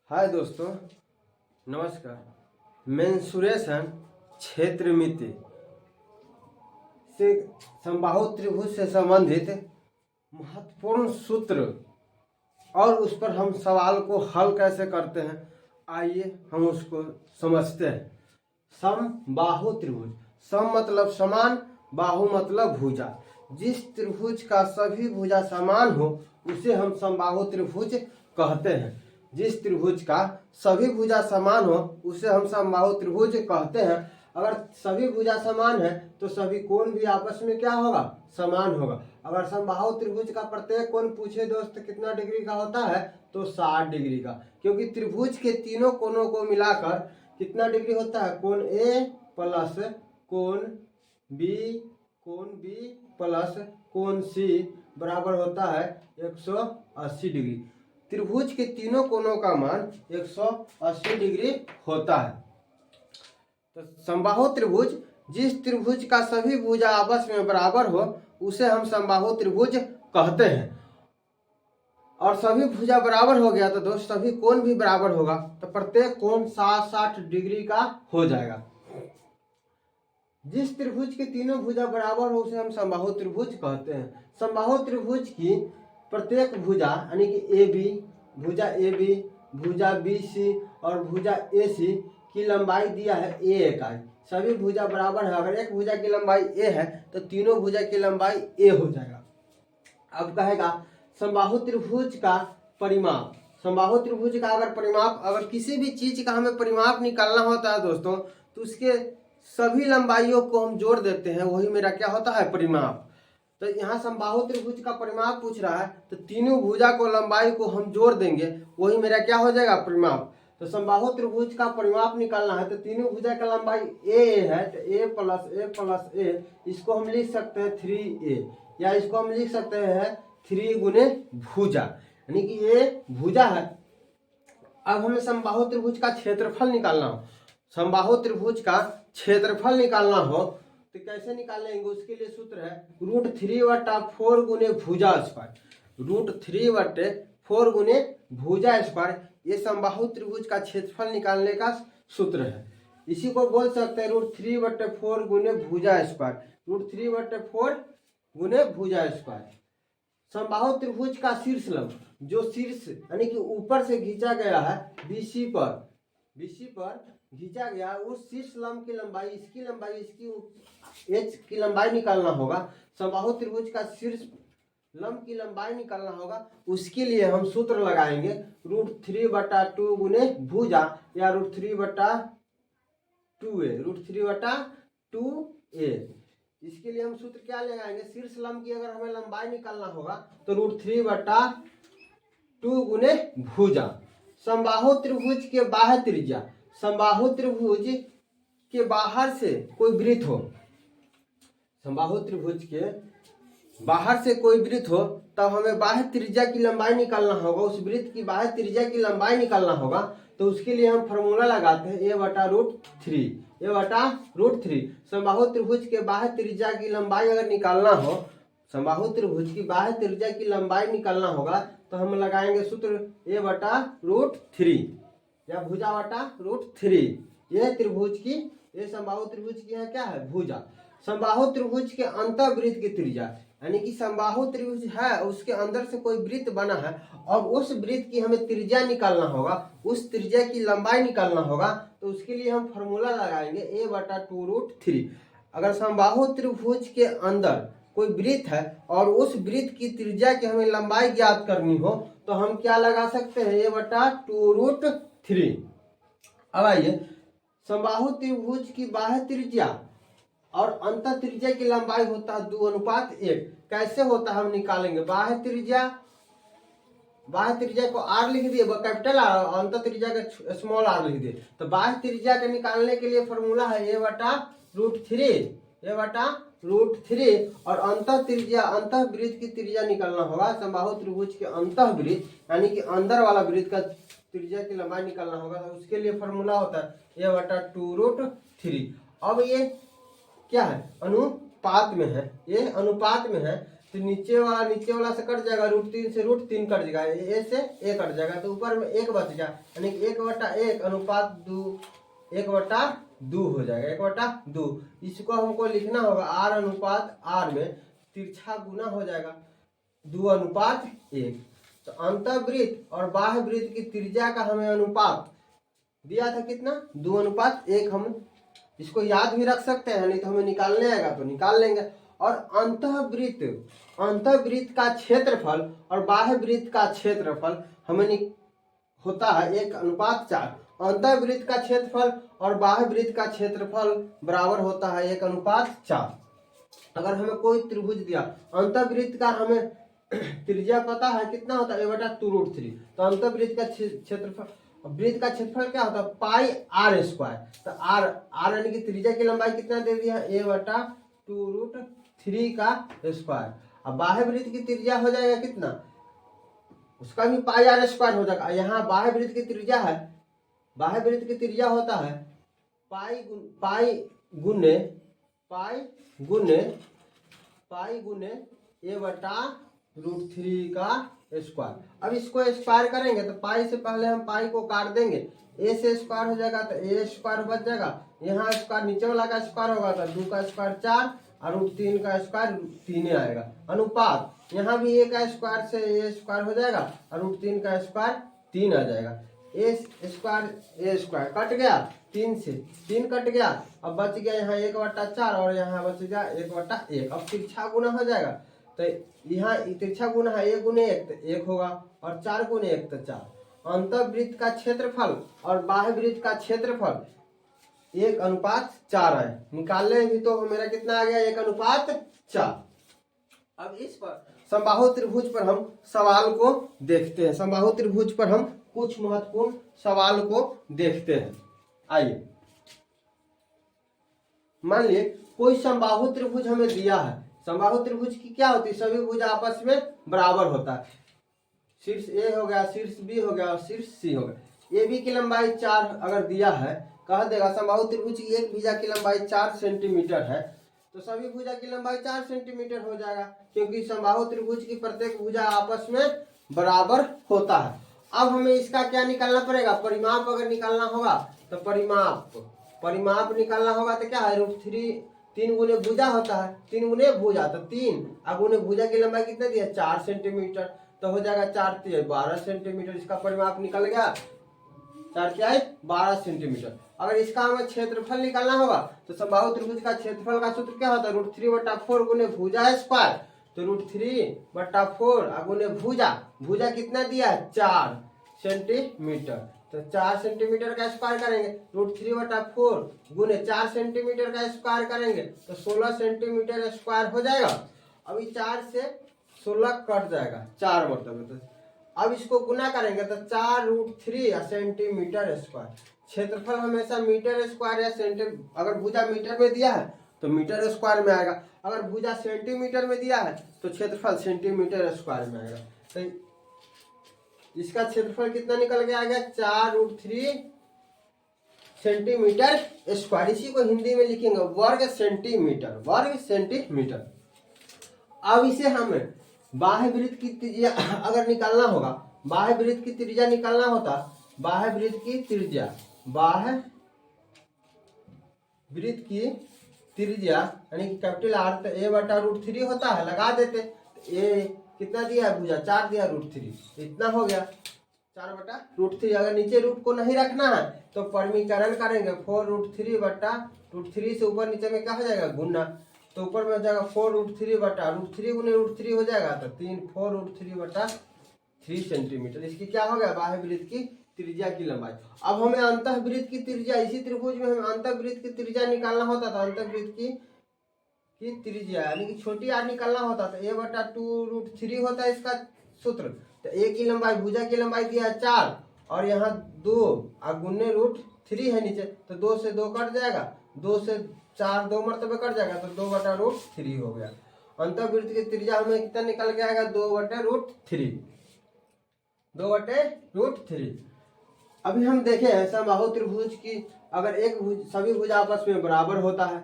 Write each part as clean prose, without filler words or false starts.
हाय दोस्तों, नमस्कार। मेंसुरेशन क्षेत्रमिति से समबाहु त्रिभुज से संबंधित महत्वपूर्ण सूत्र और उस पर हम सवाल को हल कैसे करते हैं, आइए हम उसको समझते हैं। समबाहु त्रिभुज, सम मतलब समान, बाहु मतलब भुजा। जिस त्रिभुज का सभी भुजा समान हो उसे हम समबाहु त्रिभुज कहते हैं। जिस त्रिभुज का सभी भुजा समान हो उसे हम समबाहु त्रिभुज कहते हैं। अगर सभी भुजा समान है तो सभी कोण भी आपस में क्या होगा, समान होगा। अगर समबाहु त्रिभुज का प्रत्येक कोण पूछे दोस्त कितना डिग्री का होता है तो 60 डिग्री का, क्योंकि त्रिभुज के तीनों कोणों को मिलाकर कितना डिग्री होता है, कोण ए प्लस कोण बी प्लस कोण सी बराबर होता है 180 डिग्री। त्रिभुज के तीनों कोणों का मान 180 डिग्री होता है। तो समबाहु त्रिभुज, जिस त्रिभुज का सभी भुजा आपस में बराबर हो उसे हम समबाहु त्रिभुज कहते हैं। और सभी भुजा बराबर हो गया तो दोस्त सभी कोण भी बराबर होगा, तो प्रत्येक कोण 60 डिग्री का हो जाएगा। जिस त्रिभुज के तीनों भुजा बराबर हो उसे हम समबाहु त्रिभुज कहते हैं। समबाहु त्रिभुज की प्रत्येक भुजा यानी कि ए बी, भुजा बी सी और भुजा ए सी की लंबाई दिया है ए इकाई। सभी भुजा बराबर है। अगर एक भुजा की लंबाई ए है तो तीनों भुजा की लंबाई ए हो जाएगा। अब कहेगा समबाहु त्रिभुज का परिमाप। समबाहु त्रिभुज का अगर किसी भी चीज का हमें परिमाप निकालना होता है दोस्तों, तो उसके सभी लंबाइयों को हम जोड़ देते हैं, वही मेरा क्या होता है, परिमाप। तो यहाँ समबाहु त्रिभुज का परिमाप पूछ रहा है तो तीनों भुजा को लंबाई को हम जोड़ देंगे, वही मेरा क्या हो जाएगा, परिमाप। तो समबाहु त्रिभुज का परिमाप निकालना है तो तीनों भुजा का लंबाई ए है, तो ए प्लस ए इसको हम लिख सकते हैं 3a, या इसको हम लिख सकते हैं 3 गुने भुजा, यानी कि ये भुजा है। अब हमें समबाहु त्रिभुज का क्षेत्रफल निकालना हो, समबाहु त्रिभुज का क्षेत्रफल निकालना हो तो कैसे निकालेंगे, उसके लिए सूत्र है √3/4 गुने भुजा स्क्वायर। √3/4 गुने भुजा स्क्वायर, ये समबाहु त्रिभुज का क्षेत्रफल निकालने का सूत्र है। इसी को बोल सकते हैं √3/4 गुने भुजा स्क्वायर, √3/4 गुने भुजा स्क्वायर। समबाहु त्रिभुज का शीर्ष लंब, जो शीर्ष यानी कि ऊपर से खींचा गया है बीसी पर खींचा गया, उस शीर्ष लंब की लंबाई, इसकी एच की लंबाई निकालना होगा। समबाहु त्रिभुज का शीर्ष लंब की लंबाई निकालना होगा, उसके लिए हम सूत्र लगाएंगे √3/2 गुने भुजा या √3/2a। इसके लिए हम सूत्र क्या लगाएंगे, शीर्ष लंब की अगर हमें लंबाई निकालना होगा तो √3/2 गुने भुजा। समबाहु त्रिभुज के बाह्य त्रिज्या, समबाहु त्रिभुज के बाहर से कोई वृत्त हो, समबाहु त्रिभुज के बाहर से कोई वृत्त हो तब हमें बाह्य त्रिज्या की लंबाई निकालना होगा, उस वृत्त की बाह्य त्रिज्या की लंबाई निकालना होगा। तो उसके लिए हम फॉर्मूला लगाते हैं a/√3। समबाहु त्रिभुज के बाह्य त्रिज्या की लंबाई अगर निकालना हो, समबाहु त्रिभुज की बाह्य त्रिज्या की लंबाई निकालना होगा तो हम लगाएंगे सूत्र a/√3 या भुजा/√3। यह त्रिभुज की, ये समबाहु त्रिभुज की है क्या है, भुजा। समबाहु त्रिभुज के अंतःवृत्त की त्रिज्या, यानी कि समबाहु त्रिभुज है उसके अंदर से कोई वृत्त बना है और उस वृत्त की हमें त्रिज्या निकालना होगा, उस त्रिज्या की लंबाई निकालना होगा। तो उसके लिए हम फॉर्मूला लगाएंगे a/2√3। अगर समबाहु त्रिभुज के अंदर कोई वृत्त है और उस वृत्त की त्रिज्या की हमें लंबाई ज्ञात करनी हो तो हम क्या लगा सकते हैं, a/2√3। अब आइए, समबाहु त्रिभुज की बाह्य त्रिज्या और अंतः त्रिज्या की लंबाई होता है 2:1। कैसे होता है हम निकालेंगे, बाह्य त्रिज्या को r लिख दिए कैपिटल R, अंतः त्रिज्या का स्मॉल r लिख दिए। तो बाह्य त्रिज्या के निकालने के लिए फॉर्मूला है a/√3 और अंतः त्रिज्या, अंतः वृत्त की त्रिज्या निकालना होगा। समबाहु त्रिभुज के अंतः वृत्त यानी कि अंदर वाला वृत्त का त्रिज्या की लंबाई निकालना होगा, तो उसके लिए फॉर्मूला होता है a/2√3। अब ये क्या है, अनुपात में है, ये अनुपात में है तो नीचे वाला से कट जाएगा, √3 से √3 कट जाएगा, ए से ए कट जाएगा, तो ऊपर में 1 बच गया, यानी कि 1/1 अनुपात 2, 1/2 हो जाएगा, 1/2। इसको हमको लिखना होगा r अनुपात r में तिरछा गुना हो जाएगा 2:1। तो अंतःवृत्त और बाह्य वृत्त की त्रिज्या का हमें अनुपात दिया था कितना, 2:1। हम इसको याद भी रख सकते हैं, नहीं तो हमें निकालने आएगा तो निकाल लेंगे। और अंतःवृत्त का क्षेत्रफल और बाह्य वृत्त का क्षेत्रफल हमें होता है 1:4। अंतःवृत्त का क्षेत्रफल और बाह्य वृत्त का क्षेत्रफल बराबर होता है 1:4। अगर हमें कोई त्रिभुज दिया, अंतःवृत्त का हमें त्रिज्या पता है कितना होता है, a/2√3। तो अंतःवृत्त का क्षेत्रफल, वृत्त का क्षेत्रफल क्या होता है, πr²। तो r यानी कि त्रिज्या की लंबाई कितना दे दिया, a/2√3 का स्क्वायर। अब बाह्य वृत्त की त्रिज्या हो जाएगा कितना, उसका भी πr² हो जाएगा। यहाँ बाह्य वृत्त की त्रिज्या है, बाह्य वृत्त की त्रिज्या होता है पाई गुने a/√3 का स्क्वायर। अब इसको स्क्वायर करेंगे तो पाई से पहले हम पाई को काट देंगे, a से स्क्वायर हो जाएगा तो a² बच जाएगा, यहाँ स्क्वायर नीचे वाला का स्क्वायर होगा तो 2 का स्क्वायर 4 और √3 का स्क्वायर 3 आएगा। अनुपात यहाँ भी a का स्क्वायर से a² हो जाएगा और √3 का स्क्वायर 3 आ जाएगा। a² कट गया, 3 से 3 कट गया, अब बच गया यहाँ 1/4 और यहाँ बच गया 1/1। अब तिरछा गुना हो जाएगा, तो यहाँ तिरछा गुना है 1 × 1 तो 1 होगा और 4 × 1 तो 4। अंतःवृत्त का क्षेत्रफल और बाह्य वृत्त का क्षेत्रफल 1:4 है, निकालने भी तो मेरा कितना आ गया, 1:4। अब इस पर समबाहु त्रिभुज पर हम सवाल को देखते हैं, समबाहु त्रिभुज पर हम कुछ महत्वपूर्ण सवाल को देखते हैं। आइए, मान लिए कोई समबाहु त्रिभुज हमें दिया है। समबाहु त्रिभुज की क्या होती है, सभी भुजा आपस में बराबर होता है। शीर्ष ए हो गया, शीर्ष बी हो गया और शीर्ष सी हो गया। ए बी की लंबाई 4 अगर दिया है, कह देगा समबाहु त्रिभुज की एक भुजा की लंबाई 4 सेंटीमीटर है, तो सभी भुजा की लंबाई 4 सेंटीमीटर हो जाएगा, क्योंकि समबाहु त्रिभुज की प्रत्येक भुजा आपस में बराबर होता है। अब हमें इसका क्या निकालना पड़ेगा, परिमाप अगर निकालना होगा तो परिमाप निकालना होगा तो क्या है, √3 3 गुने भुजा होता है, 3 गुने भुजा तो 3 और गुने भुजा की लंबाई कितना दिया, 4 सेंटीमीटर, तो हो जाएगा 4 × 12 सेंटीमीटर। इसका परिमाप निकल गया, 4 × 12 सेंटीमीटर। अगर इसका हमें क्षेत्रफल निकालना होगा तो समबाहु त्रिभुज का क्षेत्रफल का सूत्र क्या होता है, √3/4 गुने भुजा स्क्वायर, तो √3/4 गुने भुजा कितना दिया है, 4 सेंटीमीटर, तो 4 सेंटीमीटर का स्क्वायर करेंगे, √3/4 गुने 4 सेंटीमीटर का स्क्वायर करेंगे तो 16 सेंटीमीटर स्क्वायर हो जाएगा। अभी 4 से 16 कट जाएगा 4 मतलब, तो अब इसको गुना करेंगे तो 4√3 सेंटीमीटर स्क्वायर। क्षेत्रफल हमेशा मीटर स्क्वायर या अगर भुजा मीटर में दिया है तो मीटर स्क्वायर में आएगा, अगर भुजा सेंटीमीटर में दिया है तो क्षेत्रफल सेंटीमीटर स्क्वायर में आएगा। तो इसका क्षेत्रफल कितना निकल के आ गया, 4√3 सेंटीमीटर स्क्वायर। इसी को हिंदी में लिखेंगे वर्ग सेंटीमीटर। अब इसे हमें बाह्य वृत्त की त्रिज्या अगर निकालना होगा, बाह्य वृत्त की त्रिज्या निकालना होता, बाह्य वृत्त की त्रिज्या यानी कि कैपिटल R, तो a/√3 होता है, लगा देते, ए कितना दिया है भुजा, 4 दिया, √3 इतना हो गया, 4/√3। अगर नीचे रूट को नहीं रखना है तो परिमीकरण करेंगे, 4√3/√3 से ऊपर नीचे में क्या हो जाएगा, गुना, तो ऊपर में हो जाएगा 4√3/√3 गुने √3 हो जाएगा तो 4√3/3 सेंटीमीटर। इसकी क्या हो गया, बाह्य वृत्त की त्रिज्या की लंबाई। अब हमें अंतःवृत्त की त्रिज्या, इसी त्रिभुज में हमें अंतःवृत्त की त्रिज्या निकालना होता था, अंतःवृत्त की त्रिज्या यानी कि छोटी r निकालना होता तो a/2√3 होता है इसका सूत्र। तो a की लंबाई, भुजा की लंबाई दिया है 4 और यहाँ 2 और गुने √3 है नीचे, तो 2 से 2 कट जाएगा, 2 से 4 2 मरतबे कट जाएगा, तो 2/√3 हो गया। अंतःवृत्त की त्रिज्या हमें कितना निकल के आएगा, 2/√3। अभी हम देखें समबाहु त्रिभुज की, अगर एक सभी भुजा आपस में बराबर होता है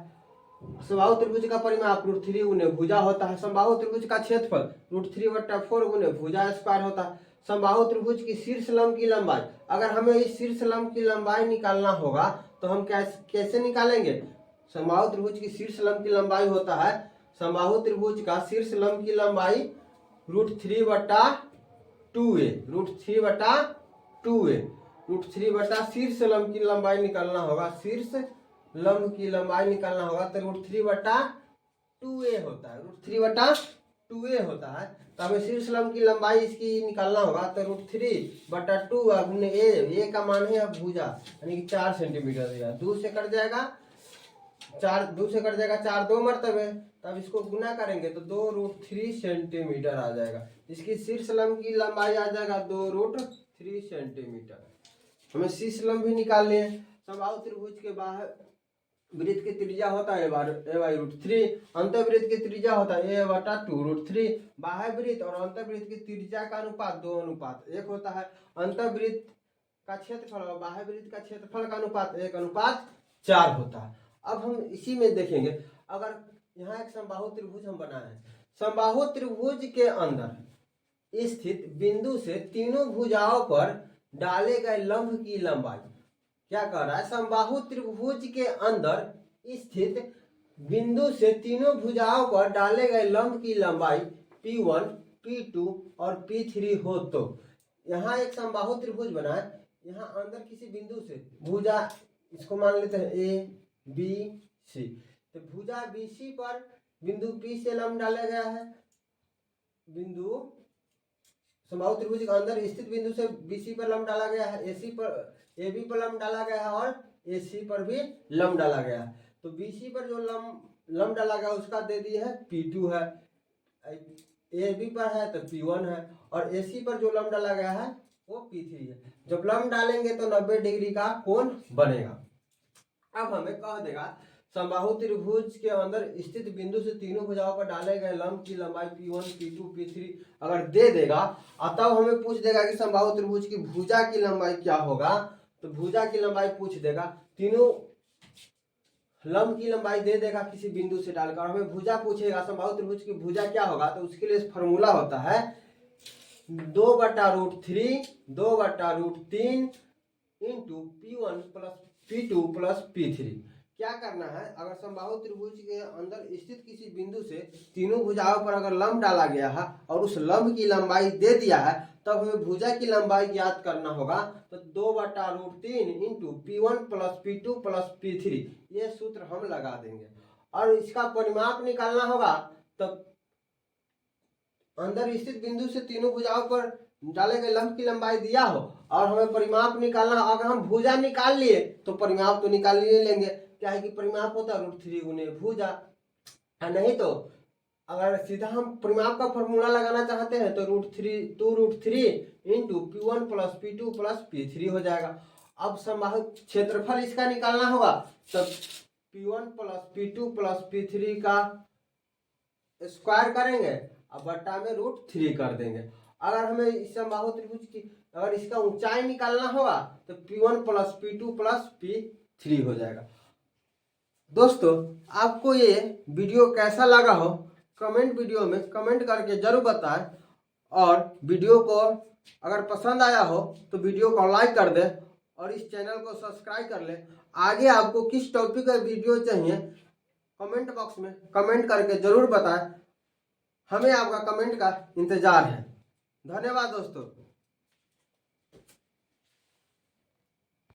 समबाहु त्रिभुज का परिमाप √3 गुने भुजा होता है। समबाहु त्रिभुज का क्षेत्रफल √3/4 गुने भुजा स्क्वायर होता है। समबाहु त्रिभुज की शीर्ष लंब की लंबाई, अगर हमें इस शीर्ष लंब की लंबाई निकालना होगा तो हम कैसे निकालेंगे? समबाहु त्रिभुज की शीर्ष लंब की लंबाई होता है, समबाहु त्रिभुज का शीर्ष लंब की लंबाई √3/2a, √3/2a शीर्ष लंब की लंबाई निकालना होगा, शीर्ष लंब की लंबाई निकालना होगा तो √3/2a होता है, √3/2a होता है। तो हमें शीर्ष लंब की लंबाई इसकी निकालना होगा तो √3/2 गुने a का मान है भुजा यानी कि 4 सेंटीमीटर दिया, 2 से कट जाएगा 4 2 मरतबे, तब इसको गुना करेंगे तो 2√3 सेंटीमीटर आ जाएगा। इसकी शीर्ष लंब की लंबाई आ जाएगा 2√3 सेंटीमीटर। हमें शीर्ष लंब भी निकालनी है। समबाहु त्रिभुज के बाहर वृत्त की त्रिज्या होता है a/√3, अंतःवृत्त की त्रिज्या होता है a/2√3। बाह्य वृत्त और अंतःवृत्त की त्रिज्या का अनुपात 2:1 होता है। अंतःवृत्त का क्षेत्रफल और बाह्य वृत्त का क्षेत्रफल का अनुपात 1:4 होता है। अब हम इसी में देखेंगे, अगर यहाँ एक समबाहु त्रिभुज हम बनाए हैं, समबाहु त्रिभुज के अंदर स्थित बिंदु से तीनों भुजाओं पर डाले गए लंब की लंबाई, क्या कह रहा है? समबाहु त्रिभुज के अंदर स्थित बिंदु से तीनों भुजाओं पर डाले गए लंब की लंबाई P1, P2 और P3 हो तो यहाँ एक समबाहु त्रिभुज बना है। यहाँ अंदर किसी बिंदु से भुजा, इसको मान लेते हैं A, B, C, तो भुजा BC पर बिंदु P से लंब डाला गया है। बिंदु समबाहु त्रिभुज के अंदर स्थित बिंदु से BC पर लंब डाला गया है, AC पर AB पर लंब डाला गया है और AC पर भी लंब डाला गया है। तो BC पर जो लंब डाला गया उसका दे दिए है P2 है, AB पर है तो P1 है और AC पर जो लंब डाला गया है वो P3 है। जब लंब डालेंगे तो 90 डिग्री का कोण बनेगा। अब हमें कह देगा समबाहु त्रिभुज के अंदर स्थित बिंदु से तीनों भुजाओं पर डाले गए लंब की लंबाई P1, P2, P3 अगर दे देगा और तब हमें पूछ देगा कि समबाहु त्रिभुज की भुजा की लंबाई क्या होगा, तो भुजा की लंबाई पूछ देगा। तीनों लंब की लंबाई दे देगा किसी बिंदु से डालकर, और हमें भुजा पूछेगा समबाहु त्रिभुज की भुजा क्या होगा, तो उसके लिए फॉर्मूला होता है 2/√3 into P1 plus P2 plus P3। क्या करना है? अगर समबाहु त्रिभुज के अंदर स्थित किसी बिंदु से तीनों भुजाओं पर अगर लंब डाला गया है और उस लंब की लंबाई दे दिया है, तब हमें भुजा की लंबाई ज्ञात करना होगा। तो 2/√3 into P1 plus P2 plus P3 ये सूत्र हम लगा देंगे और इसका परिमाप निकालना होगा। तब अंदर स्थित बिंदु से तीनों भुजाओं पर डाले गए लंब की लंबाई दिया हो और हमें परिमाप निकालना, अगर हम भुजा निकाल लिए तो परिमाप तो निकाल ही लेंगे, क्या है कि परिमाप होता है √3 गुने भुजा, नहीं तो अगर सीधा हम परिमाप का फॉर्मूला लगाना चाहते हैं तो √3 into P1 plus P2 plus P3 हो जाएगा। अब समबाहु क्षेत्रफल इसका निकालना होगा, तब P1 plus P2 plus P3 का स्क्वायर करेंगे अब बट्टा में √3 कर देंगे। अगर हमें इस समबाहु त्रिभुज की अगर इसका ऊंचाई निकालना होगा तो P1 plus P2 plus P3 हो जाएगा। दोस्तों, आपको ये वीडियो कैसा लगा हो वीडियो में कमेंट करके जरूर बताएं, और वीडियो को अगर पसंद आया हो तो वीडियो को लाइक कर दें और इस चैनल को सब्सक्राइब कर लें। आगे आपको किस टॉपिक का वीडियो चाहिए कमेंट बॉक्स में कमेंट करके जरूर बताएं, हमें आपका कमेंट का इंतजार है। धन्यवाद दोस्तों।